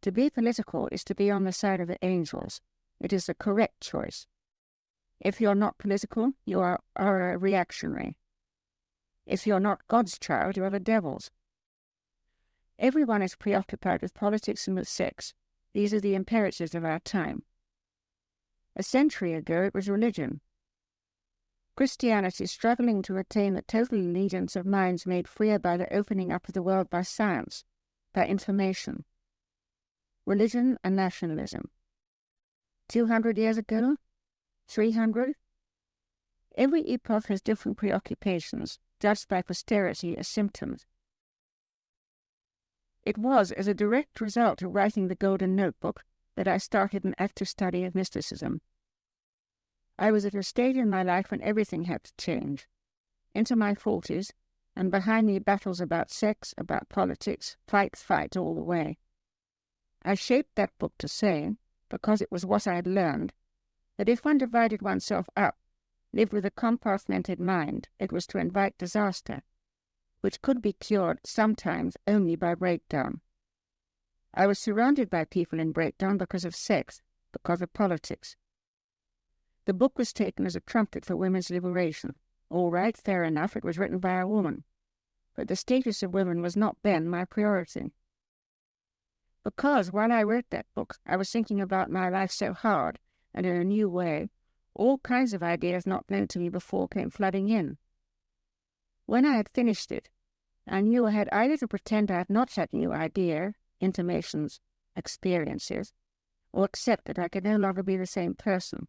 To be political is to be on the side of the angels. It is the correct choice. If you're not political, you are a reactionary. If you're not God's child, you are the devil's. Everyone is preoccupied with politics and with sex. These are the imperatives of our time. A century ago, it was religion. Christianity is struggling to attain the total allegiance of minds made freer by the opening up of the world by science, by information. Religion and nationalism. 200 years ago? 300? Every epoch has different preoccupations, judged by posterity as symptoms. It was as a direct result of writing the Golden Notebook that I started an active study of mysticism. I was at a stage in my life when everything had to change. Into my 40s, and behind me battles about sex, about politics, fight all the way. I shaped that book to say, because it was what I had learned, that if one divided oneself up, lived with a compartmented mind, it was to invite disaster, which could be cured sometimes only by breakdown. I was surrounded by people in breakdown because of sex, because of politics. The book was taken as a trumpet for women's liberation. All right, fair enough, it was written by a woman. But the status of women was not then my priority. Because while I wrote that book, I was thinking about my life so hard, and in a new way, all kinds of ideas not known to me before came flooding in. When I had finished it, I knew I had either to pretend I had not had new idea, intimations, experiences, or accept that I could no longer be the same person.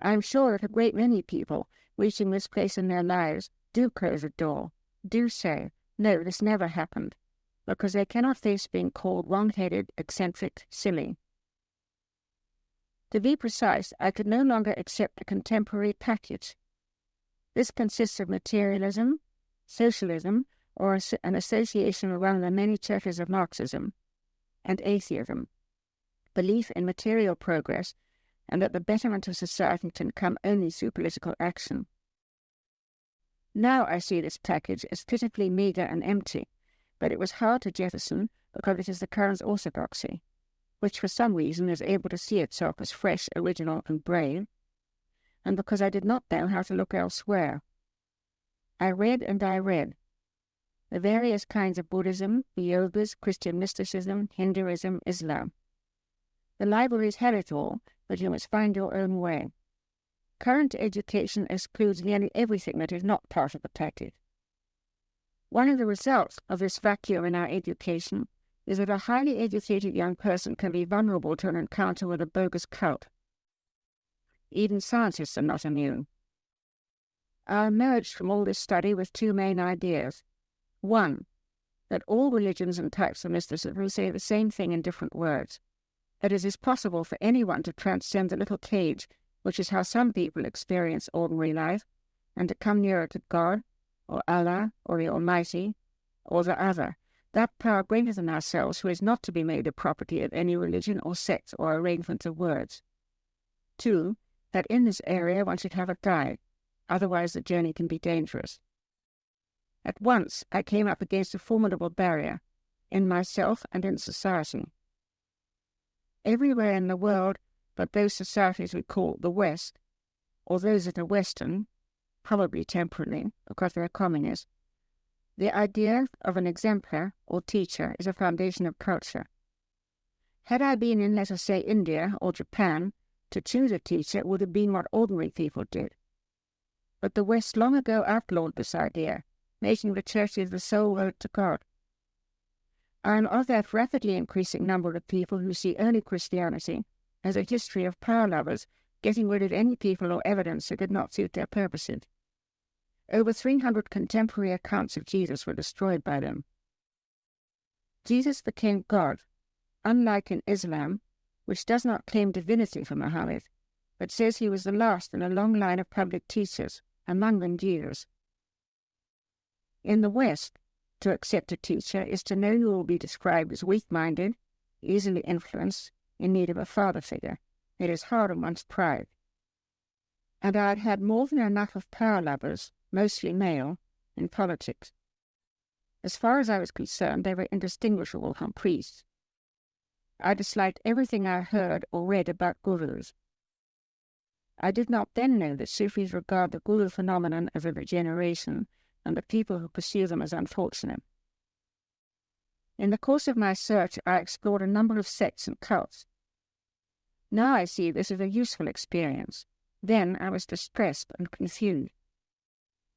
I am sure that a great many people, reaching this place in their lives, do close the door, do say, no, this never happened, because they cannot face being called wrong-headed, eccentric, silly. To be precise, I could no longer accept a contemporary package. This consists of materialism, socialism, or an association around the many churches of Marxism, and atheism, belief in material progress, and that the betterment of society can come only through political action. Now I see this package as pitifully meagre and empty, but it was hard to jettison because it is the current orthodoxy, which for some reason is able to see itself as fresh, original, and brave, and because I did not know how to look elsewhere. I read and I read. The various kinds of Buddhism, the yogas, Christian mysticism, Hinduism, Islam. The libraries had it all, but you must find your own way. Current education excludes nearly everything that is not part of the package. One of the results of this vacuum in our education is that a highly educated young person can be vulnerable to an encounter with a bogus cult. Even scientists are not immune. I emerged from all this study with two main ideas. One, that all religions and types of mysticism say the same thing in different words, that it is possible for anyone to transcend the little cage, which is how some people experience ordinary life, and to come nearer to God, or Allah, or the Almighty, or the other, that power greater than ourselves, who is not to be made the property of any religion or sect or arrangement of words. Two, that in this area one should have a guide, otherwise the journey can be dangerous. At once I came up against a formidable barrier, in myself and in society. Everywhere in the world, but those societies we call the West, or those that are Western, probably temporarily, because they are communist, the idea of an exemplar or teacher is a foundation of culture. Had I been in, let us say, India or Japan, to choose a teacher would have been what ordinary people did. But the West long ago outlawed this idea, making the churches the sole road to God. I am of that rapidly increasing number of people who see early Christianity as a history of power lovers getting rid of any people or evidence that did not suit their purposes. Over 300 contemporary accounts of Jesus were destroyed by them. Jesus became God, unlike in Islam, which does not claim divinity for Muhammad, but says he was the last in a long line of public teachers, among them Jesus. In the West, to accept a teacher is to know you will be described as weak-minded, easily influenced, in need of a father figure. It is hard on one's pride. And I had had more than enough of power lovers, mostly male, in politics. As far as I was concerned, they were indistinguishable from priests. I disliked everything I heard or read about gurus. I did not then know that Sufis regard the guru phenomenon as a degeneration and the people who pursue them as unfortunate. In the course of my search, I explored a number of sects and cults. Now I see this as a useful experience. Then I was distressed and confused.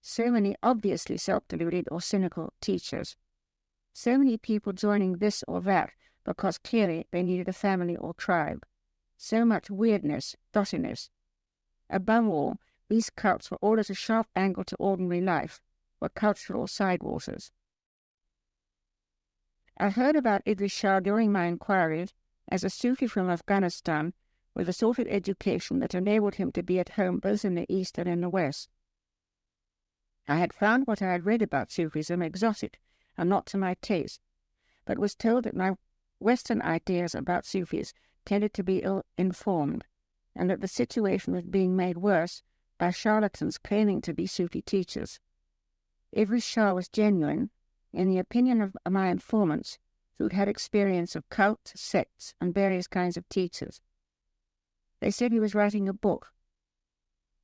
So many obviously self-deluded or cynical teachers. So many people joining this or that because clearly they needed a family or tribe. So much weirdness, dottiness. Above all, these cults were all at a sharp angle to ordinary life, were cultural sidewaters. I heard about Idris Shah during my inquiries as a Sufi from Afghanistan with a sort of education that enabled him to be at home both in the East and in the West. I had found what I had read about Sufism exotic and not to my taste, but was told that my Western ideas about Sufis tended to be ill-informed, and that the situation was being made worse by charlatans claiming to be Sufi teachers. Idris Shah was genuine, in the opinion of my informants, who'd had experience of cults, sects, and various kinds of teachers. They said he was writing a book.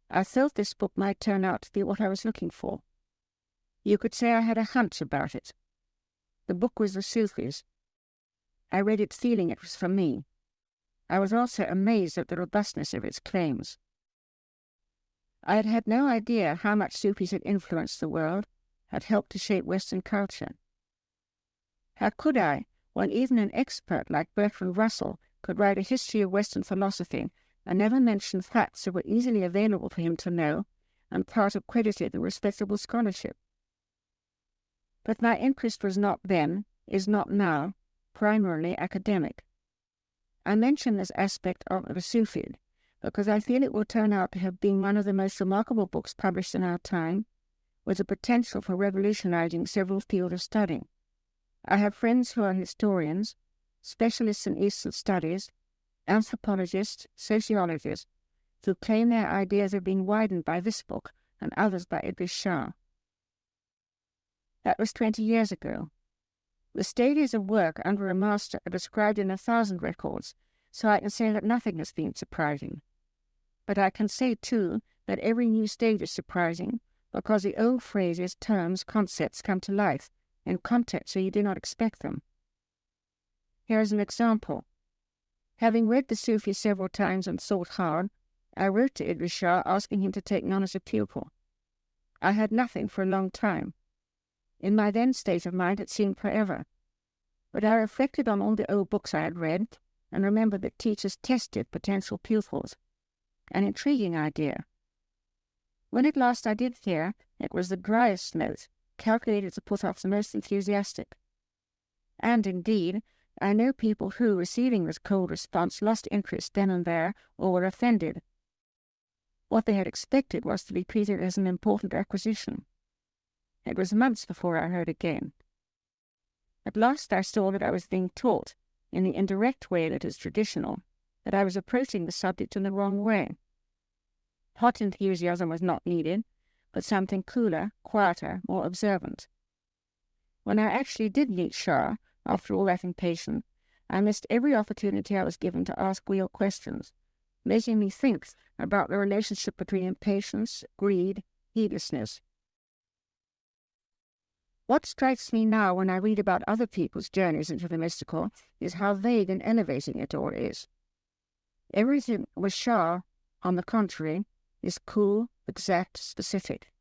I felt this book might turn out to be what I was looking for. You could say I had a hunch about it. The book was the Sufis. I read it feeling it was for me. I was also amazed at the robustness of its claims. I had had no idea how much Sufis had influenced the world, had helped to shape Western culture. How could I, when even an expert like Bertrand Russell could write a history of Western philosophy and never mention facts that were easily available for him to know and part of credited and respectable scholarship? But my interest was not then, is not now, primarily academic. I mention this aspect of the Sufi because I feel it will turn out to have been one of the most remarkable books published in our time, with the potential for revolutionizing several fields of study. I have friends who are historians, specialists in Eastern studies, anthropologists, sociologists, who claim their ideas are being widened by this book and others by Idris Shah. That was 20 years ago. The stages of work under a master are described in 1,000 records, so I can say that nothing has been surprising. But I can say, too, that every new stage is surprising, because the old phrases, terms, concepts come to life in contexts where you do not expect them. Here is an example. Having read the Sufi several times and thought hard, I wrote to Idris Shah asking him to take me on as a pupil. I had nothing for a long time. In my then state of mind it seemed forever. But I reflected on all the old books I had read and remembered that teachers tested potential pupils. An intriguing idea. When at last I did hear, it was the driest note, calculated to put off the most enthusiastic. And indeed, I know people who, receiving this cold response, lost interest then and there or were offended. What they had expected was to be treated as an important acquisition. It was months before I heard again. At last I saw that I was being taught, in the indirect way that is traditional, that I was approaching the subject in the wrong way. Hot enthusiasm was not needed, but something cooler, quieter, more observant. When I actually did meet Shah, after all that impatience, I missed every opportunity I was given to ask real questions, making me think about the relationship between impatience, greed, heedlessness. What strikes me now when I read about other people's journeys into the mystical is how vague and elevating it all is. Everything with Shah, on the contrary, is cool, exact, specific.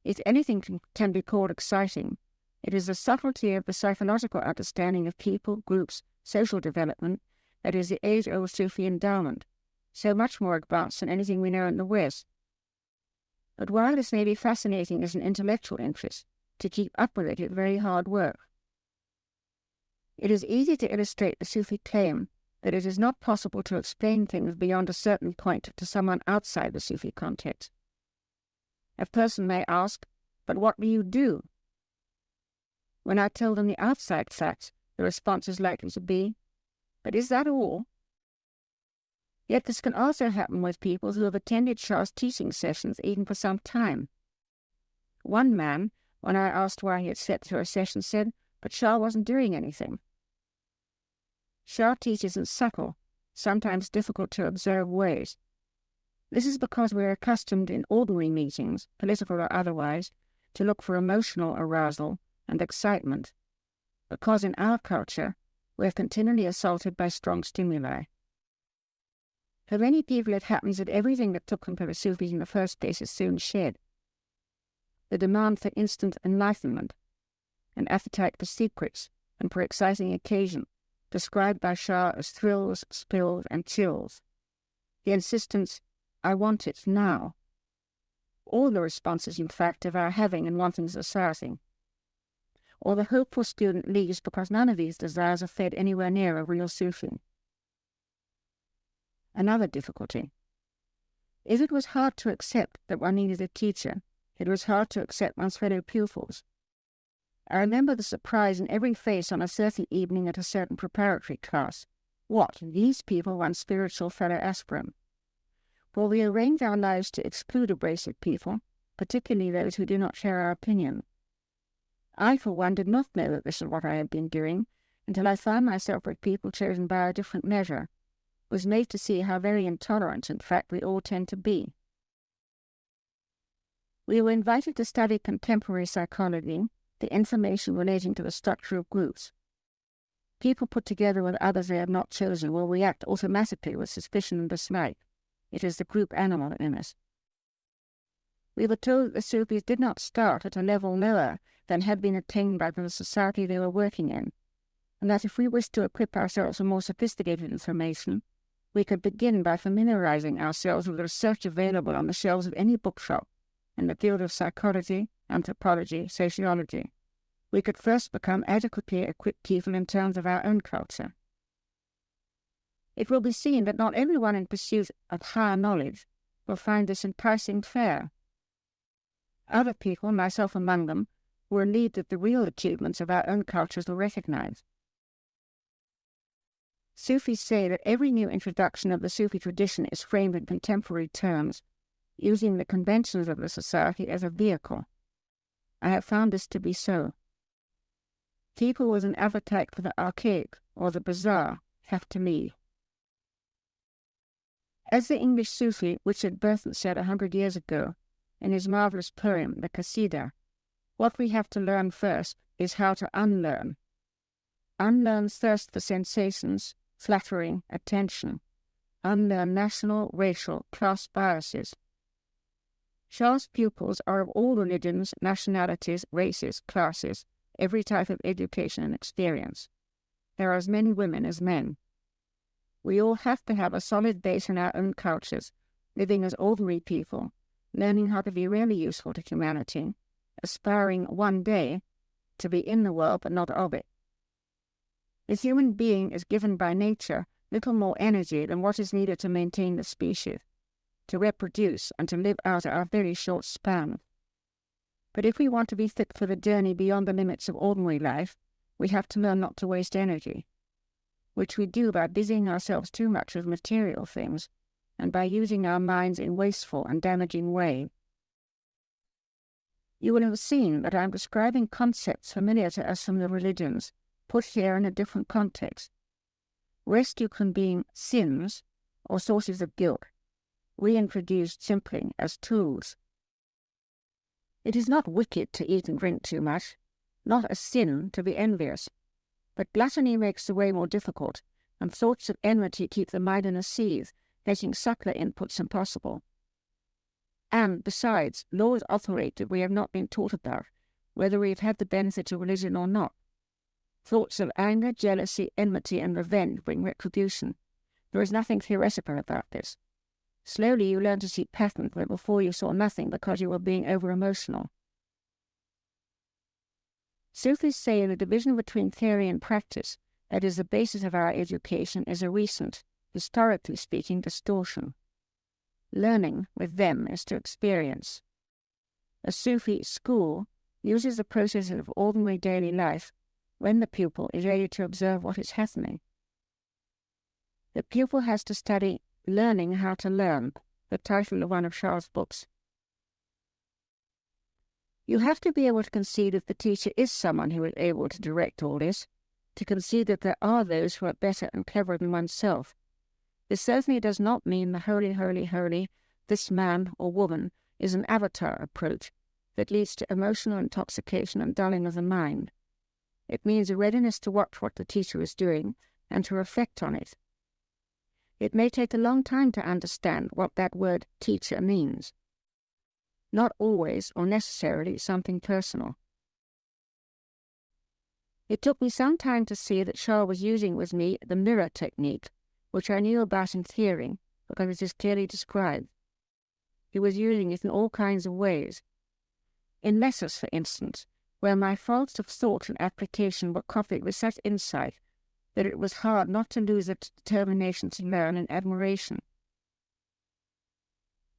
If anything can be called exciting, it is the subtlety of the psychological understanding of people, groups, social development that is the age-old Sufi endowment, so much more advanced than anything we know in the West. But while this may be fascinating as an intellectual interest, to keep up with it is very hard work. It is easy to illustrate the Sufi claim that it is not possible to explain things beyond a certain point to someone outside the Sufi context. A person may ask, but what do you do? When I tell them the outside facts, the response is likely to be, but is that all? Yet this can also happen with people who have attended Shah's teaching sessions even for some time. One man, when I asked why he had sat through a session, said, but Shah wasn't doing anything. Shah teaches in subtle, sometimes difficult to observe ways. This is because we are accustomed in ordinary meetings, political or otherwise, to look for emotional arousal and excitement, because in our culture we are continually assaulted by strong stimuli. For many people it happens that everything that took them to the Sufis in the first place is soon shed. The demand for instant enlightenment, an appetite for secrets and for exciting occasion, described by Shah as thrills, spills and chills. The insistence, I want it now. All the responses, in fact, of our having and wanting society. Or the hopeful student leaves because none of these desires are fed anywhere near a real Sufi. Another difficulty. If it was hard to accept that one needed a teacher, it was hard to accept one's fellow pupils. I remember the surprise in every face on a certain evening at a certain preparatory class. What, these people, one's spiritual fellow aspirant? For we arrange our lives to exclude abrasive people, particularly those who do not share our opinion. I, for one, did not know that this is what I had been doing until I found myself with people chosen by a different measure, was made to see how very intolerant, in fact, we all tend to be. We were invited to study contemporary psychology, the information relating to the structure of groups. People put together with others they have not chosen will react automatically with suspicion and dislike. It is the group animal in us. We were told that the Sufis did not start at a level lower than had been attained by the society they were working in, and that if we wished to equip ourselves with more sophisticated information, we could begin by familiarizing ourselves with the research available on the shelves of any bookshop in the field of psychology, anthropology, sociology. We could first become adequately equipped people in terms of our own culture. It will be seen that not everyone in pursuit of higher knowledge will find this enticing fare. Other people, myself among them, were relieved that the real achievements of our own cultures were recognized. Sufis say that every new introduction of the Sufi tradition is framed in contemporary terms, using the conventions of the society as a vehicle. I have found this to be so. People with an appetite for the archaic or the bizarre have to leave. As the English Sufi Richard Burton said 100 years ago in his marvelous poem, The Qasida, what we have to learn first is how to unlearn. Unlearn thirst for sensations, flattering, attention. Unlearn national, racial, class biases. Shah's pupils are of all religions, nationalities, races, classes, every type of education and experience. There are as many women as men. We all have to have a solid base in our own cultures, living as ordinary people, learning how to be really useful to humanity, aspiring one day to be in the world but not of it. The human being is given by nature little more energy than what is needed to maintain the species, to reproduce and to live out our very short span. But if we want to be fit for the journey beyond the limits of ordinary life, we have to learn not to waste energy, which we do by busying ourselves too much with material things and by using our minds in wasteful and damaging ways. You will have seen that I am describing concepts familiar to us from the religions, put here in a different context. Rescue from being sins or sources of guilt, reintroduced simply as tools. It is not wicked to eat and drink too much, not a sin to be envious, but gluttony makes the way more difficult, and thoughts of enmity keep the mind in a seethe, making subtler inputs impossible. And, besides, laws operate that we have not been taught about, whether we have had the benefit of religion or not. Thoughts of anger, jealousy, enmity, and revenge bring retribution. There is nothing theoretical about this. Slowly you learn to see patterns where before you saw nothing because you were being over-emotional. Sufis say the division between theory and practice, that is the basis of our education, is a recent, historically speaking, distortion. Learning, with them, is to experience. A Sufi school uses the processes of ordinary daily life when the pupil is ready to observe what is happening. The pupil has to study Learning How to Learn, the title of one of Shah's books. You have to be able to concede if the teacher is someone who is able to direct all this, to concede that there are those who are better and cleverer than oneself. This certainly does not mean the holy, holy, holy, this man or woman is an avatar approach that leads to emotional intoxication and dulling of the mind. It means a readiness to watch what the teacher is doing and to reflect on it. It may take a long time to understand what that word teacher means. Not always or necessarily something personal. It took me some time to see that Shaw was using with me the mirror technique, which I knew about in theory because it is clearly described. He was using it in all kinds of ways. In letters, for instance, where my faults of thought and application were copied with such insight that it was hard not to lose a determination to learn and admiration.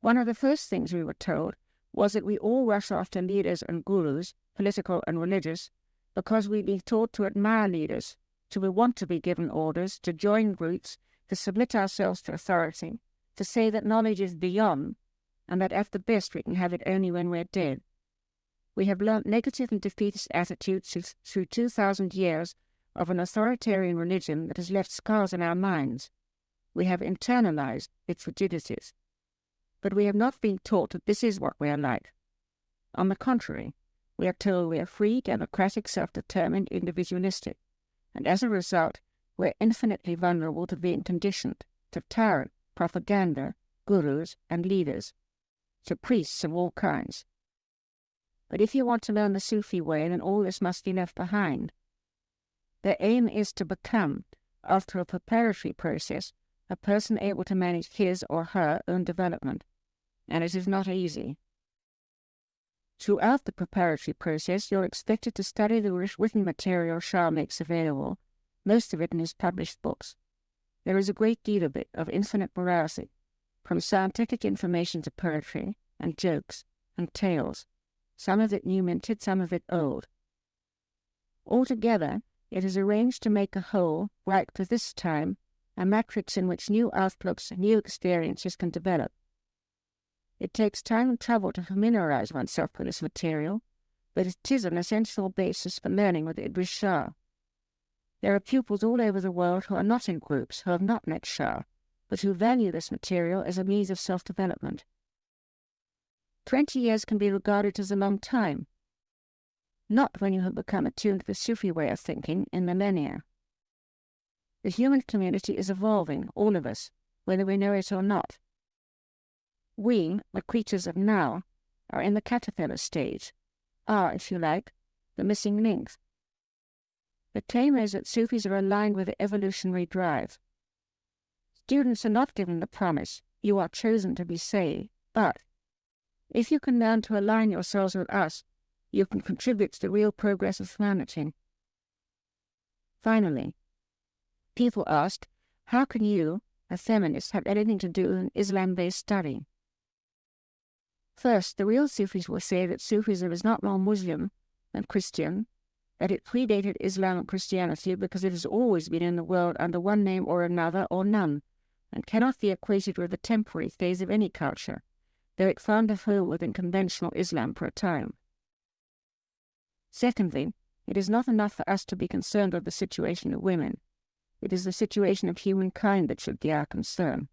One of the first things we were told was that we all rush after leaders and gurus, political and religious, because we've been taught to admire leaders, to want to be given orders, to join groups, to submit ourselves to authority, to say that knowledge is beyond, and that at the best we can have it only when we're dead. We have learnt negative and defeatist attitudes through 2,000 years of an authoritarian religion that has left scars in our minds. We have internalized its rigidities. But we have not been taught that this is what we are like. On the contrary, we are told we are free, democratic, self-determined, individualistic, and as a result, we're infinitely vulnerable to being conditioned, to tyrant, propaganda, gurus, and leaders, to priests of all kinds. But if you want to learn the Sufi way, then all this must be left behind. Their aim is to become, after a preparatory process, a person able to manage his or her own development, and it is not easy. Throughout the preparatory process, you're expected to study the written material Shah makes available, most of it in his published books. There is a great deal of it, of infinite variety, from scientific information to poetry, and jokes, and tales, some of it new minted, some of it old. Altogether, it is arranged to make a whole, right for this time, a matrix in which new outlooks and new experiences can develop. It takes time and trouble to familiarize oneself with this material, but it is an essential basis for learning with Idris Shah. There are pupils all over the world who are not in groups, who have not met Shah, but who value this material as a means of self-development. 20 years can be regarded as a long time, not when you have become attuned to the Sufi way of thinking in millennia. The human community is evolving, all of us, whether we know it or not. We, the creatures of now, are in the caterpillar stage, are, if you like, the missing link. The claim is that Sufis are aligned with the evolutionary drive. Students are not given the promise, you are chosen to be saved, but if you can learn to align yourselves with us, you can contribute to the real progress of humanity. Finally, people ask, how can you, a feminist, have anything to do with an Islam-based study? First, the real Sufis will say that Sufism is not more Muslim than Christian, that it predated Islam and Christianity because it has always been in the world under one name or another or none, and cannot be equated with the temporary phase of any culture, though it found a home within conventional Islam for a time. Secondly, it is not enough for us to be concerned with the situation of women. It is the situation of humankind that should be our concern.